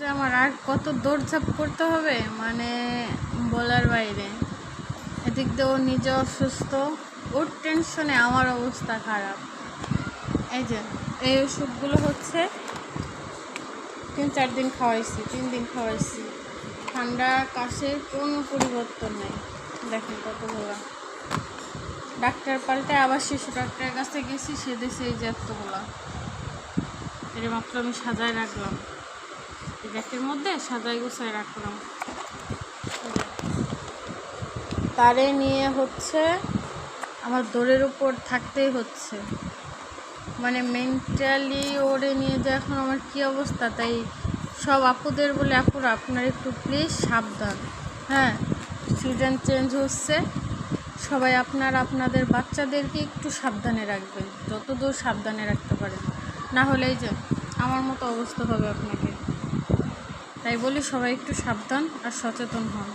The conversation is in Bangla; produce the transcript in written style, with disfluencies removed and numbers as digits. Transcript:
যে আমার আর কত দৌড়ঝাঁপ করতে হবে মানে বলার বাইরে। এদিক দিয়ে ও নিজে অসুস্থ, ওর টেনশনে আমার অবস্থা খারাপ। এই যে এই ওষুধগুলো হচ্ছে 3-4 দিন খাওয়াইছি, 3 দিন খাওয়াইছি, ঠান্ডা কাশির কোনো পরিবর্তন নেই। দেখেন কতগুলো। ডাক্তার পাল্টে আবার শিশু ডাক্তারের কাছে গেছি, সে দেশে এই যে এতগুলো। এর মাত্র আমি সাজায় রাখলাম, এই র্যাকের মধ্যে সাজাই গোছায় রাখলাম। তারে নিয়ে হচ্ছে আমার দৌড়ের উপর থাকতেই হচ্ছে, মানে মেন্টালি ওরে নিয়ে যে এখন আমার কী অবস্থা। তাই সব আপুদের বলে, আপুরা আপনারা একটু প্লিজ সাবধান। হ্যাঁ, সিজন চেঞ্জ হচ্ছে, সবাই আপনারা আপনাদের বাচ্চাদেরকে একটু সাবধানে রাখবেন, যতদূর সাবধানে রাখতে পারেন, না হলে এই যে আমার মতো অবস্থা হবে আপনাকে। তাই বলি সবাই একটু সাবধান আর সচেতন হন।